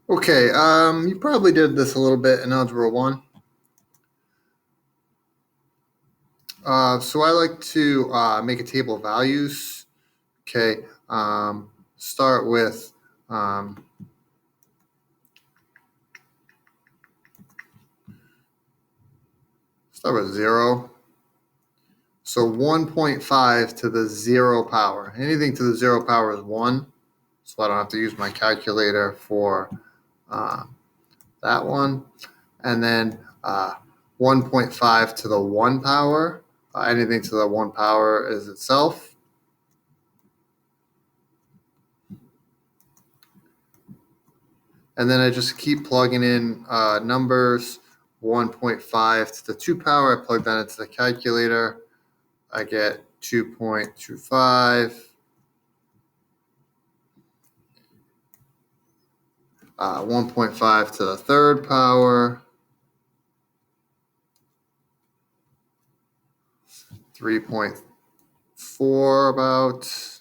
Okay, you probably did this a little bit in Algebra 1. So I like to make a table of values. Okay, start with start with 0. So 1.5 to the 0 power. Anything to the 0 power is 1. So I don't have to use my calculator for that one. And then 1.5 to the 1 power. Anything to the 1 power is itself. And then I just keep plugging in numbers. 1.5 to the 2 power, I plug that into the calculator. I get 2.25. 1.5 to the 3rd power. 3.4 about.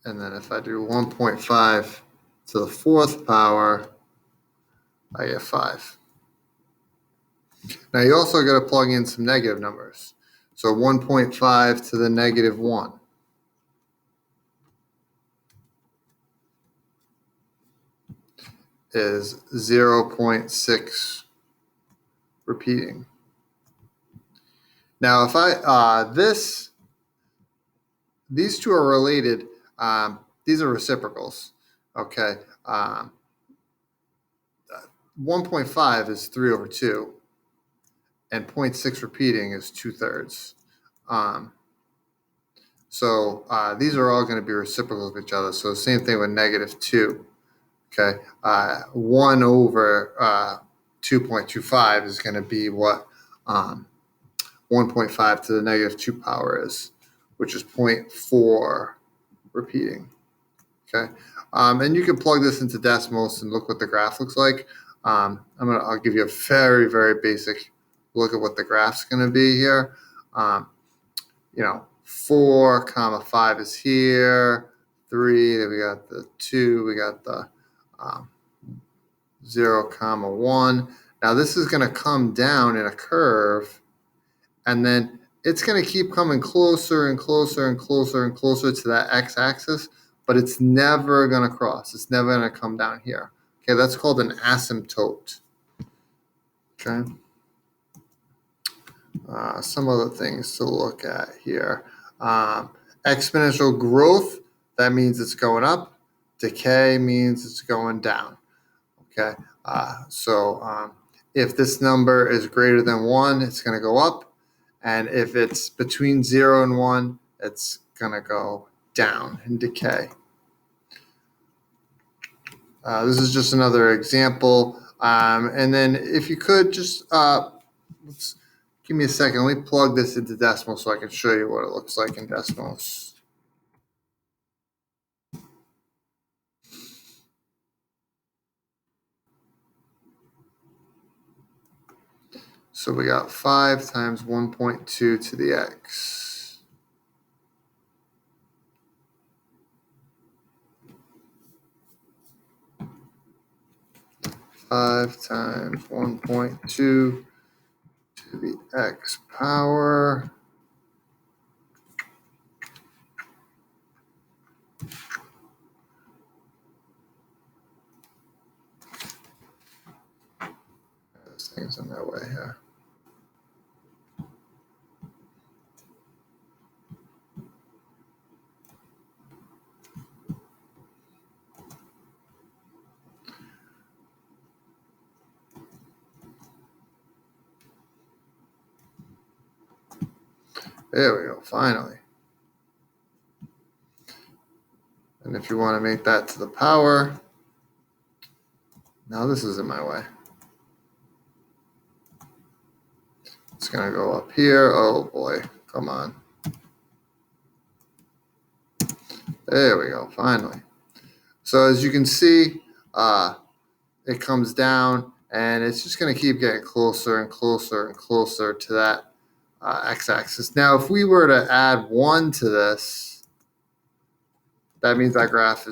And then if I do 1.5 to the 4th power, I get 5. Now you also got to plug in some negative numbers. So 1.5 to the negative 1. Is 0.6 repeating. Now if I, these two are related. These are reciprocals. Okay. 1.5 is 3 over 2. And 0.6 repeating is 2/3. So these are all going to be reciprocal of each other. So the same thing with negative 2. Okay, 1 over 2.25 is going to be what 1.5 to the negative 2 power is, which is 0.4 repeating. Okay, and you can plug this into decimals and look what the graph looks like. I'll give you a very, very basic look at what the graph's going to be here. 4 comma 5 is here. 3, then we got the 2, we got the 0 comma 1. Now this is going to come down in a curve, and then it's going to keep coming closer and closer and closer and closer to that x-axis, but it's never going to cross. It's never going to come down here. Okay, that's called an asymptote. Okay. Some other things to look at here. Exponential growth, that means it's going up. Decay means it's going down. Okay, so if this number is greater than 1, it's going to go up. And if it's between 0 and 1, it's going to go down and decay. This is just another example. And then if you could just give me a second. Let me plug this into decimals so I can show you what it looks like in decimals. So we got 5 times 1.2 to the x. Five times 1.2 to the x power. This thing's in my way here. There we go, finally. And if you want to make that to the power, now this is in my way. It's going to go up here. Oh boy, come on. There we go, finally. So as you can see, it comes down, and it's just going to keep getting closer and closer and closer to that x-axis. Now, if we were to add 1 to this, that means that graph